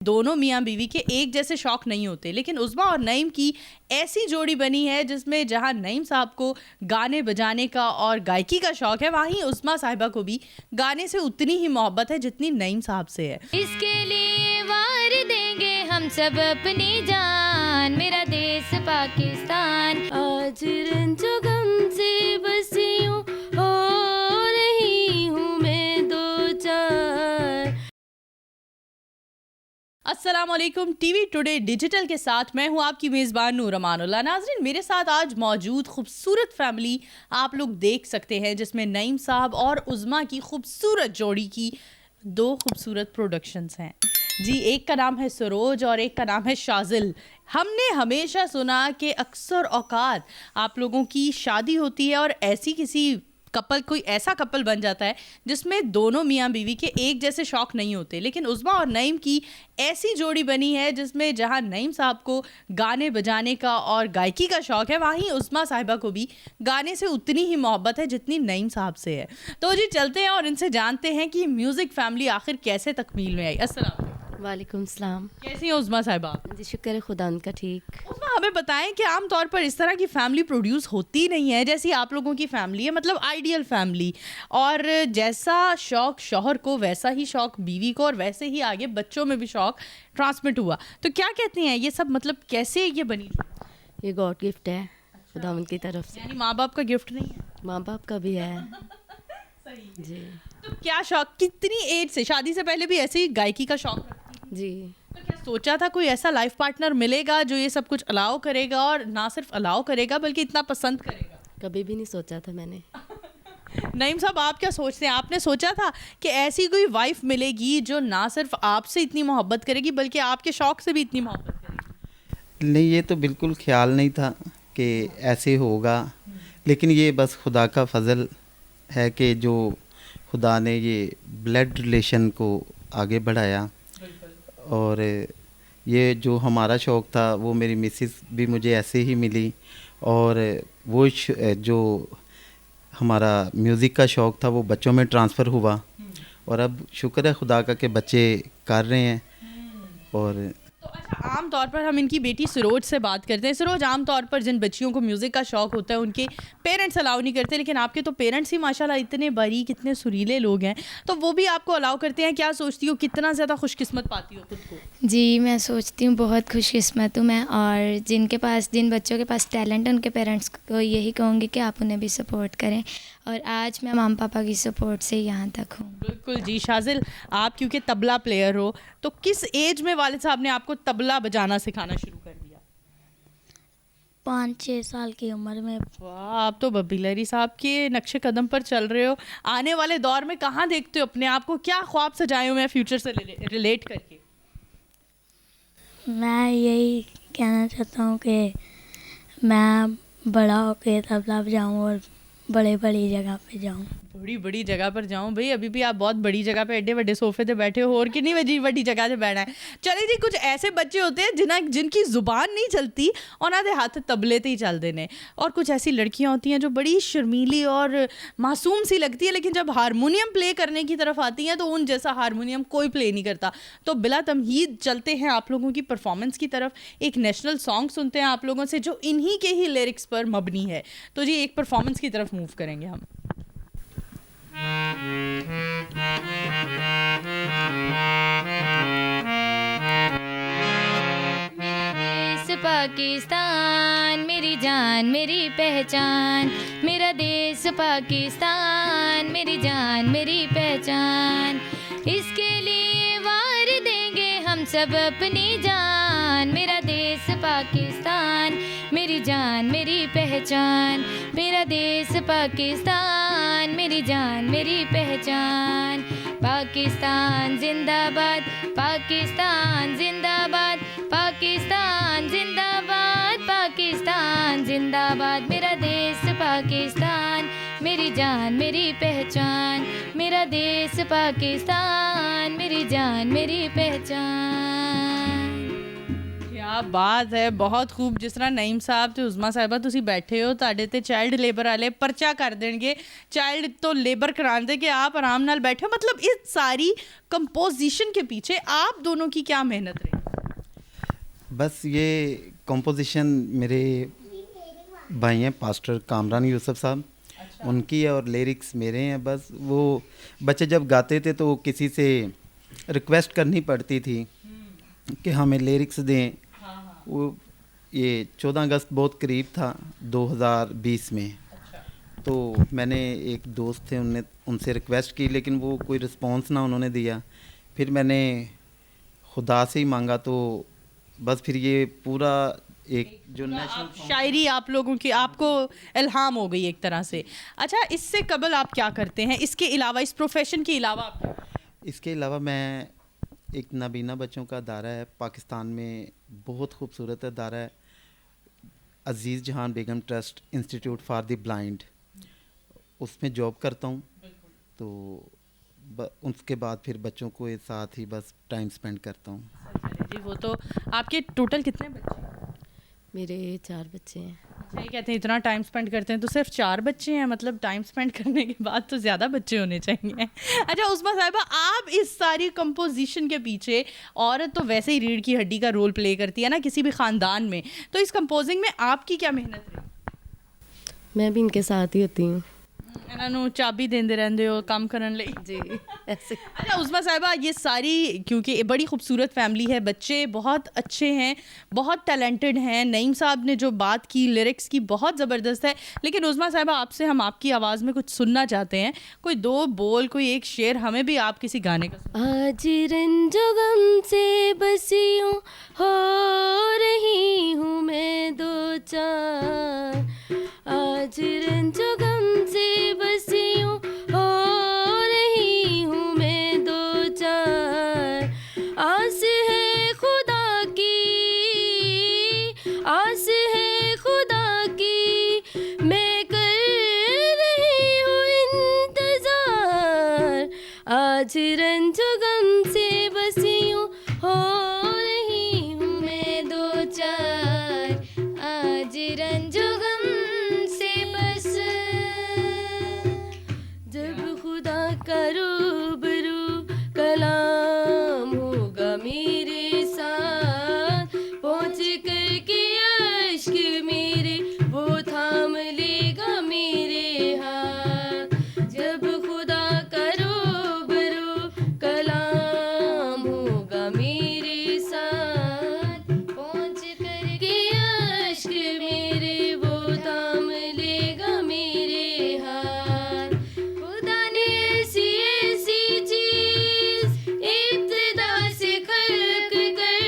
दोनों मियाँ बीवी के एक जैसे शौक नहीं होते, लेकिन उज़्मा और नईम की ऐसी जोड़ी बनी है जिसमें जहां नईम साहब को गाने बजाने का और गायकी का शौक है, वहीं उज़्मा साहिबा को भी गाने से उतनी ही मोहब्बत है जितनी नईम साहब से है। इसके लिए वार देंगे हम सब अपनी जान, मेरा देश पाकिस्तान। आज रंजो गम से बसी हूँ, हो रही हूँ मैं दो चार। अस्सलाम वालेकुम, टीवी टुडे डिजिटल के साथ मैं हूं आपकी मेज़बान नूर अमानुल्लाह। नाज़रीन, मेरे साथ आज मौजूद खूबसूरत फैमिली आप लोग देख सकते हैं, जिसमें नईम साहब और उज़्मा की खूबसूरत जोड़ी की दो खूबसूरत प्रोडक्शंस हैं जी। एक का नाम है सरोज और एक का नाम है शाज़िल। हमने हमेशा सुना कि अक्सर औकात आप लोगों की शादी होती है और ऐसी किसी कपल, कोई ऐसा कपल बन जाता है जिसमें दोनों मियाँ बीवी के एक जैसे शौक नहीं होते, लेकिन उज़्मा और नईम की ऐसी जोड़ी बनी है जिसमें जहां नईम साहब को गाने बजाने का और गायकी का शौक है, वहीं उज़्मा साहिबा को भी गाने से उतनी ही मोहब्बत है जितनी नईम साहब से है। तो जी चलते हैं और इनसे जानते हैं कि म्यूज़िक फैमिली आखिर कैसे तकमील में आई। अस्सलाम वालेकुम सलाम। कैसी हैं उज़्मा साहिबा? जी शुक्र है खुदा उनका ठीक। उज़्मा, हमें बताएं कि आमतौर पर इस तरह की फैमिली प्रोड्यूस होती नहीं है जैसी आप लोगों की फैमिली है, मतलब आइडियल फैमिली, और जैसा शौक शौहर को वैसा ही शौक बीवी को और वैसे ही आगे बच्चों में भी शौक ट्रांसमिट हुआ। तो क्या कहती हैं ये सब, मतलब कैसे ये बनी? ये गॉड गिफ्ट है खुदा उनकी तरफ से। यानी माँ बाप का गिफ्ट नहीं है? माँ बाप का भी है। सही। जी तो क्या शौक, कितनी एज से, शादी से पहले भी ऐसे ही गायकी का शौक रखती थी? जी। तो क्या सोचा था कोई ऐसा लाइफ पार्टनर मिलेगा जो ये सब कुछ अलाउ करेगा, और ना सिर्फ अलाउ करेगा बल्कि इतना पसंद करेगा? कभी भी नहीं सोचा था मैंने। नईम साहब, आप क्या सोचते हैं? आपने सोचा था कि ऐसी कोई वाइफ मिलेगी जो ना सिर्फ आपसे इतनी मोहब्बत करेगी बल्कि आपके शौक से भी इतनी मोहब्बत करेगी? नहीं, ये तो बिल्कुल ख्याल नहीं था कि ऐसे होगा, लेकिन ये बस खुदा का फजल है कि जो खुदा ने ये ब्लड रिलेशन को आगे बढ़ाया। और ये जो हमारा शौक़ था वो मेरी मिसेस भी मुझे ऐसे ही मिली, और वो जो हमारा म्यूज़िक का शौक़ था वो बच्चों में ट्रांसफ़र हुआ, और अब शुक्र है खुदा का कि बच्चे कर रहे हैं। और तो अच्छा, आम तौर पर हम इनकी बेटी सरोज से बात करते हैं। सरोज, आम तौर पर जिन बच्चियों को म्यूज़िक का शौक़ होता है उनके पेरेंट्स अलाउ नहीं करते, लेकिन आपके तो पेरेंट्स ही माशाल्लाह इतने बारीक, इतने सुरीले लोग हैं, तो वो भी आपको अलाउ करते हैं। क्या सोचती हो, कितना ज़्यादा खुशकिस्मत पाती हो खुद को? जी, मैं सोचती हूँ बहुत खुशकिस्मत हूँ मैं, और जिन बच्चों के पास टैलेंट है उनके पेरेंट्स को यही कहूँगी कि आप उन्हें भी सपोर्ट करें, और आज मैं मामा पापा की सपोर्ट से यहाँ तक हूँ। बिल्कुल जी। शाज़िल, आप क्योंकि तबला प्लेयर हो, तो किस एज में वालिद साहब ने आपको तबला बजाना सिखाना शुरू कर दिया? 5-6 साल की उम्र में। वाह, आप तो बब्बी लहरी साहब के नक्शे कदम पर चल रहे हो। आने वाले दौर में कहाँ देखते हो अपने आप को? क्या ख्वाब सजाए हो मैं फ्यूचर से रिलेट करके? मैं यही कहना चाहता हूँ कि मैं बड़ा होकर तबला बजाऊँ और बड़ी जगह पे जाऊँ। बड़ी जगह पर जाऊं? भाई, अभी भी आप बहुत बड़ी जगह पे एडे बड़े सोफे पे बैठे हो, और कितनी बड़ी जगह से बैठा है। चलिए जी, कुछ ऐसे बच्चे होते हैं जिनकी जुबान नहीं चलती और ना दे हाथ तबले ते ही चल देने, और कुछ ऐसी लड़कियां होती हैं जो बड़ी शर्मीली और मासूम सी लगती है, लेकिन जब हारमोनियम प्ले करने की तरफ आती हैं तो उन जैसा हारमोनियम कोई प्ले नहीं करता। तो बिला तमहीद चलते हैं आप लोगों की परफॉर्मेंस की तरफ। एक नेशनल सॉन्ग सुनते हैं आप लोगों से जो इन्हीं के ही लिरिक्स पर मबनी है। तो जी, एक परफॉर्मेंस की तरफ मूव करेंगे हम। पाकिस्तान मेरी जान मेरी पहचान, मेरा देश पाकिस्तान मेरी जान मेरी पहचान। इसके लिए वार देंगे हम सब अपनी जान, मेरा देश पाकिस्तान मेरी जान मेरी पहचान, मेरा देश पाकिस्तान मेरी जान मेरी पहचान। पाकिस्तान जिंदाबाद, पाकिस्तान जिंदाबाद, पाकिस्तान जिंदाबाद, पाकिस्तान जिंदाबाद। मेरा देश पाकिस्तान मेरी जान मेरी पहचान, मेरा देश पाकिस्तान मेरी जान मेरी पहचान। क्या क्या बात है, बहुत खूब। ਜਿਸ ਤਰ੍ਹਾਂ ਨਈਮ ਸਾਹਿਬ ਤੇ ਉਜ਼ਮਾ ਸਾਹਿਬਾ ਤੁਸੀਂ ਬੈਠੇ ਹੋ, ਤੁਹਾਡੇ ਤੇ ਚਾਈਲਡ ਲੇਬਰ ਵਾਲੇ ਪਰਚਾ ਕਰ ਦੇਣਗੇ ਚਾਈਲਡ ਤੋਂ ਲੇबर कराने दे कि आप आराम नाल बैठे हो। मतलब इस सारी कंपोजिशन के पीछे आप दोनों की क्या मेहनत रही? बस ये कंपोजिशन मेरे भाई हैं पास्टर कामरान यूसुफ साहब, उनकी है, और लिरिक्स मेरे हैं। बस वो बच्चे जब गाते थे तो किसी से रिक्वेस्ट करनी पड़ती थी कि हमें लिरिक्स दें। वो ये 14 अगस्त बहुत करीब था 2020 में, तो मैंने एक दोस्त थे, उनसे रिक्वेस्ट की, लेकिन वो कोई रिस्पॉन्स ना उन्होंने दिया। फिर मैंने खुदा से ही मांगा, तो बस फिर ये पूरा एक जो नेशनल शायरी आप लोगों की आपको इल्हाम हो गई एक तरह से। अच्छा, इससे कबल आप क्या करते हैं? इसके अलावा, इस प्रोफेशन के अलावा आप क्या करते हैं? इसके अलावा मैं एक नाबीना बच्चों का अदारा है पाकिस्तान में, बहुत खूबसूरत अदारा है, Aziz Jahan Begum trust institute for the blind, उसमें जॉब करता हूँ। तो उसके बाद फिर बच्चों को साथ ही बस टाइम स्पेंड करता हूँ। चलिए जी, वो तो आपके टोटल कितने बच्चे हैं? मेरे 4 बच्चे हैं। अच्छा, ये कहते हैं इतना टाइम स्पेंड करते हैं, तो सिर्फ 4 बच्चे हैं? मतलब टाइम स्पेंड करने के बाद तो ज़्यादा बच्चे होने चाहिए। अच्छा उस्मा साहिबा, आप इस सारी कंपोजिशन के पीछे, औरत तो वैसे ही रीढ़ की हड्डी का रोल प्ले करती है ना किसी भी ख़ानदान में, तो इस कंपोजिंग में आपकी क्या मेहनत रही? मैं भी इनके साथ ही होती हूँ ਇਹਨਾਂ ਨੂੰ ਚਾਬੀ ਦਿੰਦੇ ਰਹਿੰਦੇ ਹੋ ਕੰਮ ਕਰਨ ਲਈ जी ऐसे। अच्छा उस्मा साहिबा, ये सारी, क्योंकि ये बड़ी खूबसूरत फैमिली है, बच्चे बहुत अच्छे हैं, बहुत टैलेंटेड हैं, नईम साहब ने जो बात की लिरिक्स की बहुत ज़बरदस्त है, लेकिन उस्मा साहिबा आपसे हम आपकी आवाज़ में कुछ सुनना चाहते हैं। कोई 2 बोल, कोई एक शेर हमें भी आप किसी गाने का आज रंजो गम से बसियों हो रही हूँ मैं 2 चार, आज रंजो गम से बसियों हो रही हूँ मैं 2 चार, आस है खुदा की, आस है खुदा की, मैं कर रही हूँ इंतजार, आज रंजो गम से बसियों हो रही हूँ मैं 2 चार, आज रंजो गम से बस, जब खुदा का रूबरू कलाम होगा मेरे साथ, पहुँच कर के अश्क मेरे वो थाम लेगा मेरे हाथ, जब खुदा का रूबरू कलाम होगा मेरे साथ, पहुँच कर के अश्क मेरे वो थाम लेगा मेरे हाथ, खुदा ने ऐसी ऐसी चीज इब्तिदा से खल्क कर,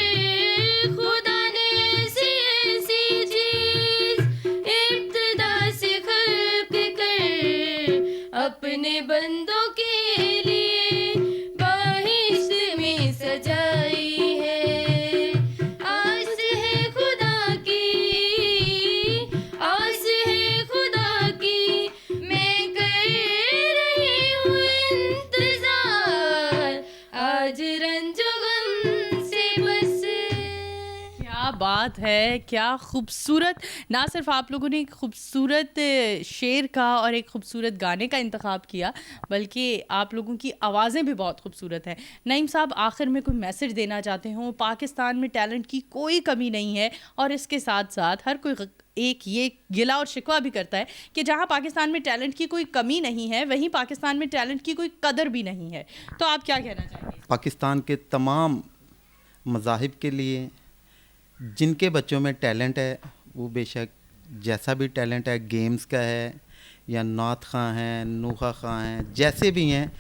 खुदा ने ऐसी ऐसी चीज इब्तिदा से खल्क कर, अपने बंदों के लिए बाहिश्त में सजाई है, आस है खुदा की, आस है खुदा की, मैं कर रही हूँ इंतजार, आज रंजो गम से बस। क्या बात है, क्या खूबसूरत। ना सिर्फ आप लोगों ने एक खूबसूरत शेर का और एक खूबसूरत गाने का इंतखाब किया, बल्कि आप लोगों की आवाज़ें भी बहुत खूबसूरत हैं। नईम साहब, आखिर में कोई मैसेज देना चाहते हो? पाकिस्तान में टैलेंट की कोई कमी नहीं है, और इसके साथ साथ हर कोई एक ये गिला और शिकवा भी करता है कि जहाँ पाकिस्तान में टैलेंट की कोई कमी नहीं है, वहीं पाकिस्तान में टैलेंट की कोई कदर भी नहीं है। तो आप क्या कहना चाहेंगे? पाकिस्तान के तमाम मज़ाहिब के लिए जिनके बच्चों में टैलेंट है, वो बेशक जैसा भी टैलेंट है, गेम्स का है या नात ख़ां हैं, नूखा ख़ां हैं, जैसे भी हैं,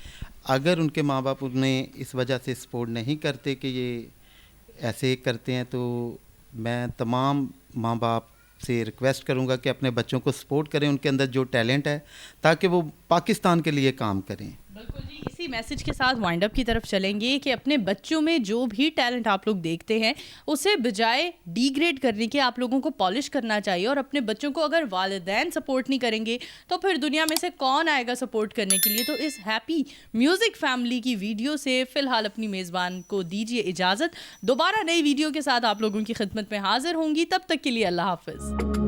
अगर उनके माँ बाप उन्हें इस वजह से सपोर्ट नहीं करते कि ये ऐसे करते हैं, तो मैं तमाम माँ बाप से रिक्वेस्ट करूँगा कि अपने बच्चों को सपोर्ट करें, उनके अंदर जो टैलेंट है, ताकि वो पाकिस्तान के लिए काम करें। बिल्कुल जी, इसी इसी मैसेज के साथ वाइंड अप की तरफ चलेंगे कि अपने बच्चों में जो भी टैलेंट आप लोग देखते हैं उसे बजाय डिग्रेड करने के आप लोगों को पॉलिश करना चाहिए। और अपने बच्चों को अगर वालिदैन सपोर्ट नहीं करेंगे तो फिर दुनिया में से कौन आएगा सपोर्ट करने के लिए। तो इस हैप्पी म्यूजिक फैमिली की वीडियो से फिलहाल अपनी मेज़बान को दीजिए इजाज़त। दोबारा नई वीडियो के साथ आप लोगों की खिदमत में हाजिर होंगी, तब तक के लिए अल्लाह हाफिज़।